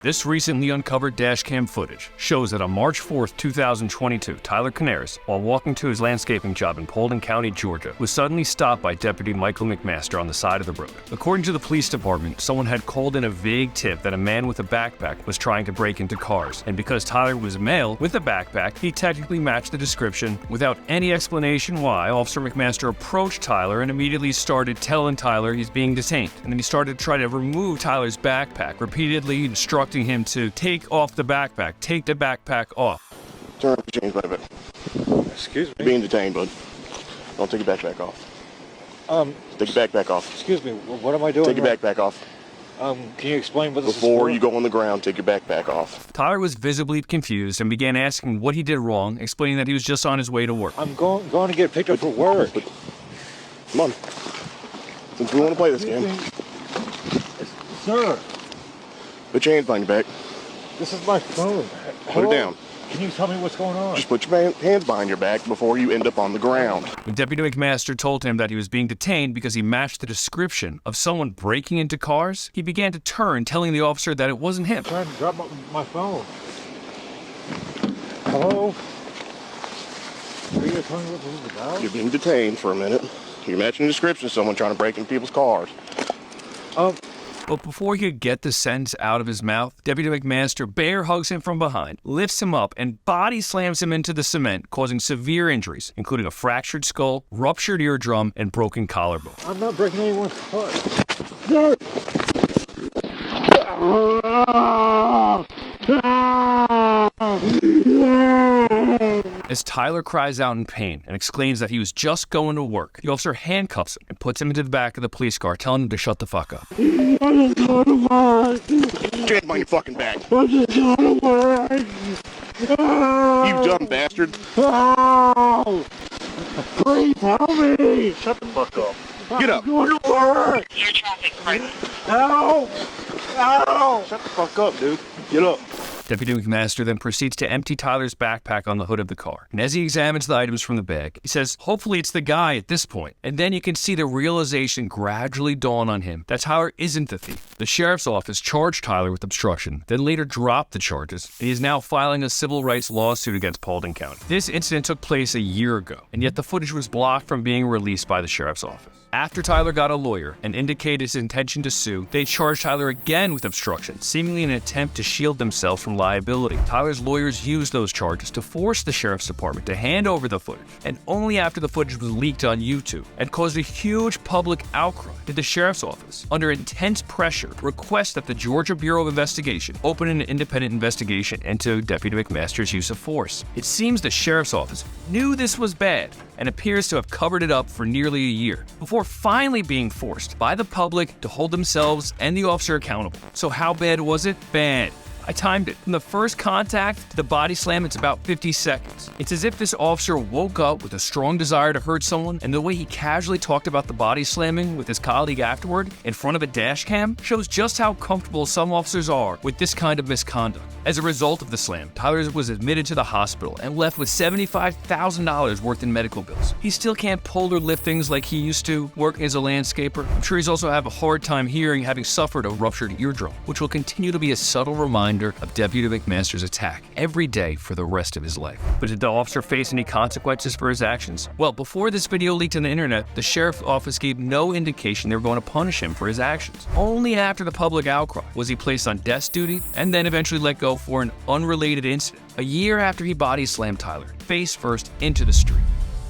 This recently uncovered dashcam footage shows that on March 4th, 2022, Tyler Canaris, while walking to his landscaping job in Paulding County, Georgia, was suddenly stopped by Deputy Michael McMaster on the side of the road. According to the police department, someone had called in a vague tip that a man with a backpack was trying to break into cars, and because Tyler was male with a backpack, he technically matched the description. Without any explanation why, Officer McMaster approached Tyler and immediately started telling Tyler he's being detained. And then he started to try to remove Tyler's backpack, repeatedly instructing him to take off the backpack, take the backpack off. Turn up your chains, bud. Excuse me? You're being detained, bud. Don't take your backpack off. Take your backpack off. Excuse me, what am I doing? Take your backpack off. Can you explain what this is for? Before you go on the ground, take your backpack off. Tyler was visibly confused and began asking what he did wrong, explaining that he was just on his way to work. I'm going to get picked up for work. Come on. Since we want to play this game. Sir. Put your hands behind your back. This is my phone. Put it down. Can you tell me what's going on? Just put your hands behind your back before you end up on the ground. When Deputy McMaster told him that he was being detained because he matched the description of someone breaking into cars, he began to turn, telling the officer that it wasn't him. I'm trying to drop my phone. Hello? Are you telling me what this is about? You're being detained for a minute. You're matching the description of someone trying to break into people's cars. But before he could get the sentence out of his mouth, Deputy McMaster bear hugs him from behind, lifts him up, and body slams him into the cement, causing severe injuries, including a fractured skull, ruptured eardrum, and broken collarbone. I'm not breaking anyone's heart. As Tyler cries out in pain and exclaims that he was just going to work, the officer handcuffs him and puts him into the back of the police car, telling him to shut the fuck up. I'm just going to work. Get hands behind your fucking back. I'm just going to work. You dumb bastard. Oh, please help me. Shut the fuck up. Get up. I'm going to work. Your traffic pardon. Ow. Ow. Shut the fuck up, dude. Get up. Deputy McMaster then proceeds to empty Tyler's backpack on the hood of the car. And as he examines the items from the bag, he says, hopefully it's the guy at this point. And then you can see the realization gradually dawn on him that Tyler isn't the thief. The sheriff's office charged Tyler with obstruction, then later dropped the charges, and he is now filing a civil rights lawsuit against Paulding County. This incident took place a year ago, and yet the footage was blocked from being released by the sheriff's office. After Tyler got a lawyer and indicated his intention to sue, they charged Tyler again with obstruction, seemingly in an attempt to shield themselves from liability. Tyler's lawyers used those charges to force the sheriff's department to hand over the footage, and only after the footage was leaked on YouTube and caused a huge public outcry did the sheriff's office, under intense pressure, request that the Georgia Bureau of Investigation open an independent investigation into Deputy McMaster's use of force. It seems the sheriff's office knew this was bad and appears to have covered it up for nearly a year, before finally being forced by the public to hold themselves and the officer accountable. So how bad was it? Bad. I timed it. From the first contact to the body slam, it's about 50 seconds. It's as if this officer woke up with a strong desire to hurt someone, and the way he casually talked about the body slamming with his colleague afterward in front of a dash cam shows just how comfortable some officers are with this kind of misconduct. As a result of the slam, Tyler was admitted to the hospital and left with $75,000 worth in medical bills. He still can't pull or lift things like he used to, working as a landscaper. I'm sure he's also have a hard time hearing, having suffered a ruptured eardrum, which will continue to be a subtle reminder of Deputy McMaster's attack every day for the rest of his life. But did the officer face any consequences for his actions? Well, before this video leaked on the internet, the sheriff's office gave no indication they were going to punish him for his actions. Only after the public outcry was he placed on desk duty and then eventually let go for an unrelated incident, a year after he body slammed Tyler, face first, into the street.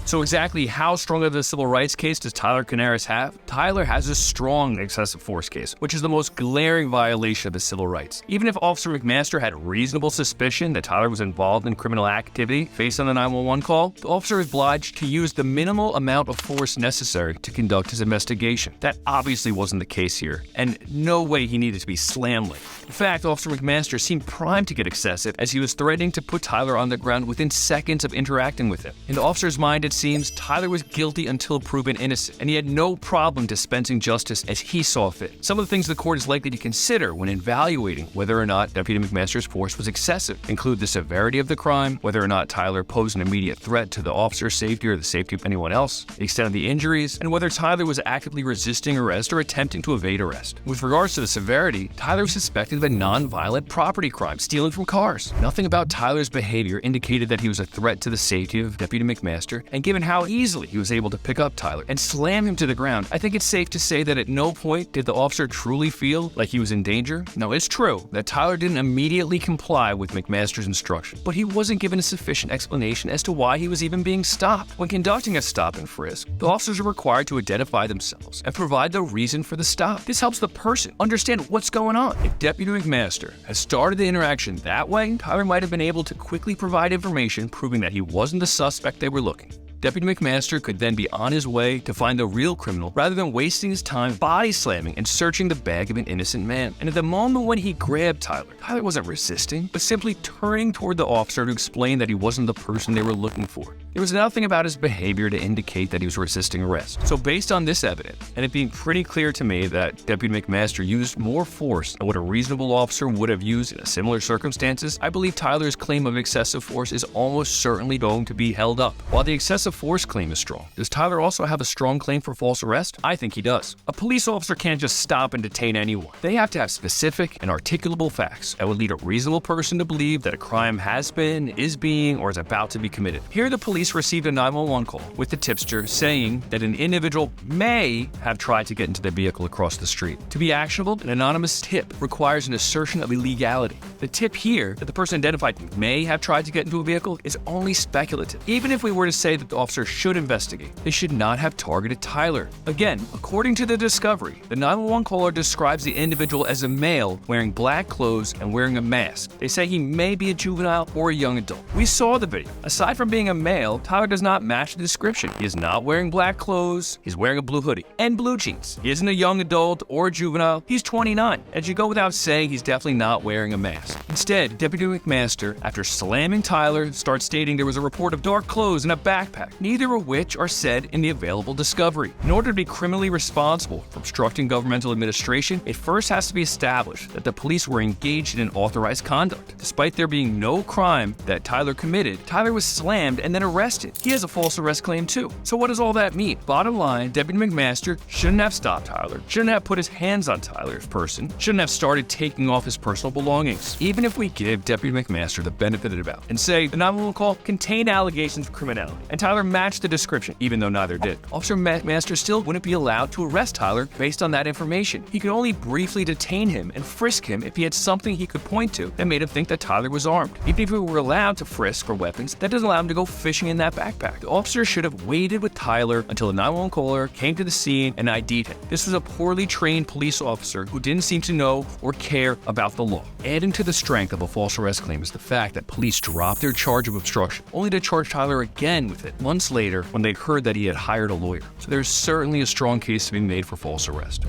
So exactly how strong of a civil rights case does Tyler Canaris have? Tyler has a strong excessive force case, which is the most glaring violation of his civil rights. Even if Officer McMaster had reasonable suspicion that Tyler was involved in criminal activity based on the 911 call, the officer is obliged to use the minimal amount of force necessary to conduct his investigation. That obviously wasn't the case here, and no way he needed to be slammed. In fact, Officer McMaster seemed primed to get excessive as he was threatening to put Tyler on the ground within seconds of interacting with him. In the officer's mind, it seems, Tyler was guilty until proven innocent, and he had no problem dispensing justice as he saw fit. Some of the things the court is likely to consider when evaluating whether or not Deputy McMaster's force was excessive include the severity of the crime, whether or not Tyler posed an immediate threat to the officer's safety or the safety of anyone else, the extent of the injuries, and whether Tyler was actively resisting arrest or attempting to evade arrest. With regards to the severity, Tyler was suspected of a non-violent property crime, stealing from cars. Nothing about Tyler's behavior indicated that he was a threat to the safety of Deputy McMaster, and given how easily he was able to pick up Tyler and slam him to the ground, I think it's safe to say that at no point did the officer truly feel like he was in danger. Now, it's true that Tyler didn't immediately comply with McMaster's instruction, but he wasn't given a sufficient explanation as to why he was even being stopped. When conducting a stop and frisk, the officers are required to identify themselves and provide the reason for the stop. This helps the person understand what's going on. If Deputy McMaster had started the interaction that way, Tyler might have been able to quickly provide information proving that he wasn't the suspect they were looking. Deputy McMaster could then be on his way to find the real criminal rather than wasting his time body slamming and searching the bag of an innocent man. And at the moment when he grabbed Tyler, Tyler wasn't resisting, but simply turning toward the officer to explain that he wasn't the person they were looking for. There was nothing about his behavior to indicate that he was resisting arrest. So based on this evidence, and it being pretty clear to me that Deputy McMaster used more force than what a reasonable officer would have used in similar circumstances, I believe Tyler's claim of excessive force is almost certainly going to be held up. While the excessive force claim is strong, does Tyler also have a strong claim for false arrest? I think he does. A police officer can't just stop and detain anyone. They have to have specific and articulable facts that would lead a reasonable person to believe that a crime has been, is being, or is about to be committed. Here, the police received a 911 call with the tipster saying that an individual may have tried to get into their vehicle across the street. To be actionable, an anonymous tip requires an assertion of illegality. The tip here that the person identified may have tried to get into a vehicle is only speculative. Even if we were to say that the officer should investigate, they should not have targeted Tyler. Again, according to the discovery, the 911 caller describes the individual as a male wearing black clothes and wearing a mask. They say he may be a juvenile or a young adult. We saw the video. Aside from being a male, Tyler does not match the description. He is not wearing black clothes, he's wearing a blue hoodie and blue jeans. He isn't a young adult or a juvenile, he's 29. And should go without saying he's definitely not wearing a mask. Instead, Deputy McMaster, after slamming Tyler, starts stating there was a report of dark clothes and a backpack, neither of which are said in the available discovery. In order to be criminally responsible for obstructing governmental administration, it first has to be established that the police were engaged in unauthorized conduct. Despite there being no crime that Tyler committed, Tyler was slammed and then arrested. He has a false arrest claim too. So what does all that mean? Bottom line, Deputy McMaster shouldn't have stopped Tyler, shouldn't have put his hands on Tyler's person, shouldn't have started taking off his personal belongings. Even if we give Deputy McMaster the benefit of the doubt and say the 911 call contained allegations of criminality and Tyler matched the description, even though neither did, Officer McMaster still wouldn't be allowed to arrest Tyler based on that information. He could only briefly detain him and frisk him if he had something he could point to that made him think that Tyler was armed. Even if he were allowed to frisk for weapons, that doesn't allow him to go fishing in that backpack. The officer should have waited with Tyler until the 911 caller came to the scene and ID'd him. This was a poorly trained police officer who didn't seem to know or care about the law. Adding to the strength of a false arrest claim is the fact that police dropped their charge of obstruction, only to charge Tyler again with it months later when they heard that he had hired a lawyer. So there's certainly a strong case to be made for false arrest.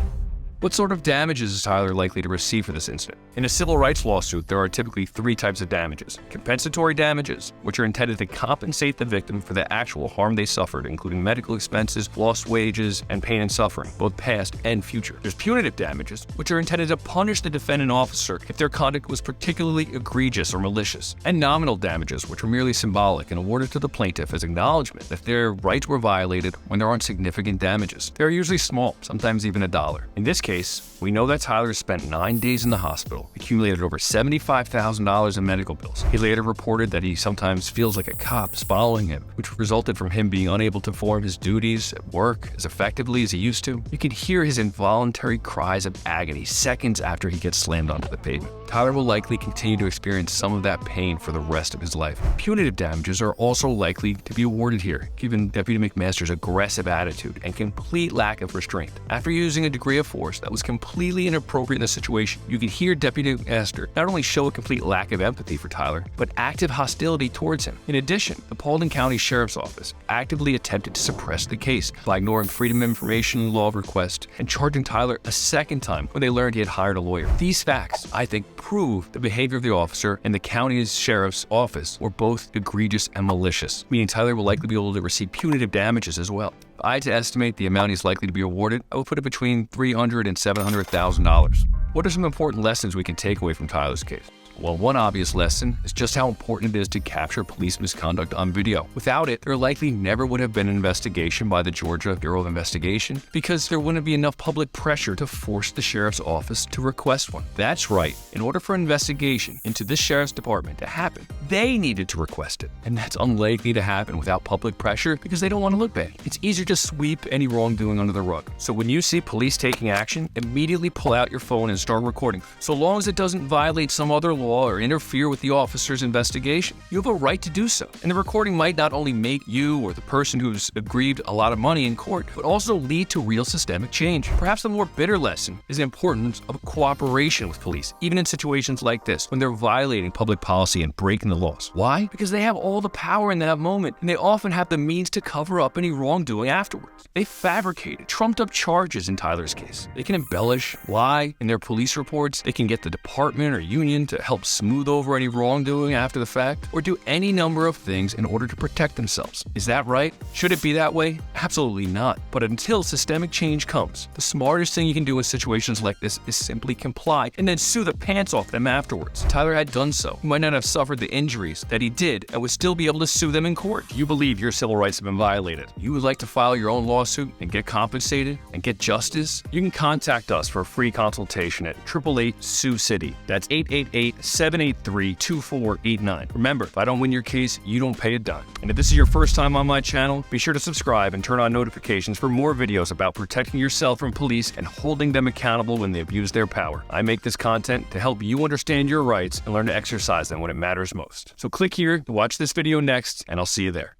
What sort of damages is Tyler likely to receive for this incident? In a civil rights lawsuit, there are typically three types of damages. Compensatory damages, which are intended to compensate the victim for the actual harm they suffered, including medical expenses, lost wages, and pain and suffering, both past and future. There's punitive damages, which are intended to punish the defendant officer if their conduct was particularly egregious or malicious. And nominal damages, which are merely symbolic and awarded to the plaintiff as acknowledgement that their rights were violated when there aren't significant damages. They're usually small, sometimes even $1. In this case, we know that Tyler spent 9 days in the hospital, accumulated over $75,000 in medical bills. He later reported that he sometimes feels like a cop is following him, which resulted from him being unable to perform his duties at work as effectively as he used to. You can hear his involuntary cries of agony seconds after he gets slammed onto the pavement. Tyler will likely continue to experience some of that pain for the rest of his life. Punitive damages are also likely to be awarded here, given Deputy McMaster's aggressive attitude and complete lack of restraint. After using a degree of force, that was completely inappropriate in the situation. You could hear Deputy McMaster not only show a complete lack of empathy for Tyler, but active hostility towards him. In addition, the Paulding County Sheriff's Office actively attempted to suppress the case by ignoring Freedom of Information law request and charging Tyler a second time when they learned he had hired a lawyer. These facts, I think, prove the behavior of the officer and the county's sheriff's office were both egregious and malicious, meaning Tyler will likely be able to receive punitive damages as well. If I had to estimate the amount he's likely to be awarded, I would put it between $300,000 and $700,000. What are some important lessons we can take away from Tyler's case? Well, one obvious lesson is just how important it is to capture police misconduct on video. Without it, there likely never would have been an investigation by the Georgia Bureau of Investigation because there wouldn't be enough public pressure to force the sheriff's office to request one. That's right. In order for an investigation into this sheriff's department to happen, they needed to request it. And that's unlikely to happen without public pressure because they don't want to look bad. It's easier to sweep any wrongdoing under the rug. So when you see police taking action, immediately pull out your phone and start recording. So long as it doesn't violate some other law or interfere with the officer's investigation, you have a right to do so. And the recording might not only make you or the person who's aggrieved a lot of money in court, but also lead to real systemic change. Perhaps the more bitter lesson is the importance of cooperation with police, even in situations like this, when they're violating public policy and breaking the laws. Why? Because they have all the power in that moment, and they often have the means to cover up any wrongdoing afterwards. They fabricated, trumped up charges in Tyler's case. They can embellish, lie in their police reports, they can get the department or union to help smooth over any wrongdoing after the fact, or do any number of things in order to protect themselves. Is that right? Should it be that way? Absolutely not. But until systemic change comes, the smartest thing you can do in situations like this is simply comply and then sue the pants off them afterwards. Tyler had done so. He might not have suffered the injuries that he did and would still be able to sue them in court. You believe your civil rights have been violated. You would like to file your own lawsuit and get compensated and get justice? You can contact us for a free consultation at 888-SUE-CITY. That's 888-783-2489. Remember, if I don't win your case, you don't pay a dime. And if this is your first time on my channel, be sure to subscribe and turn on notifications for more videos about protecting yourself from police and holding them accountable when they abuse their power. I make this content to help you understand your rights and learn to exercise them when it matters most. So click here to watch this video next, and I'll see you there.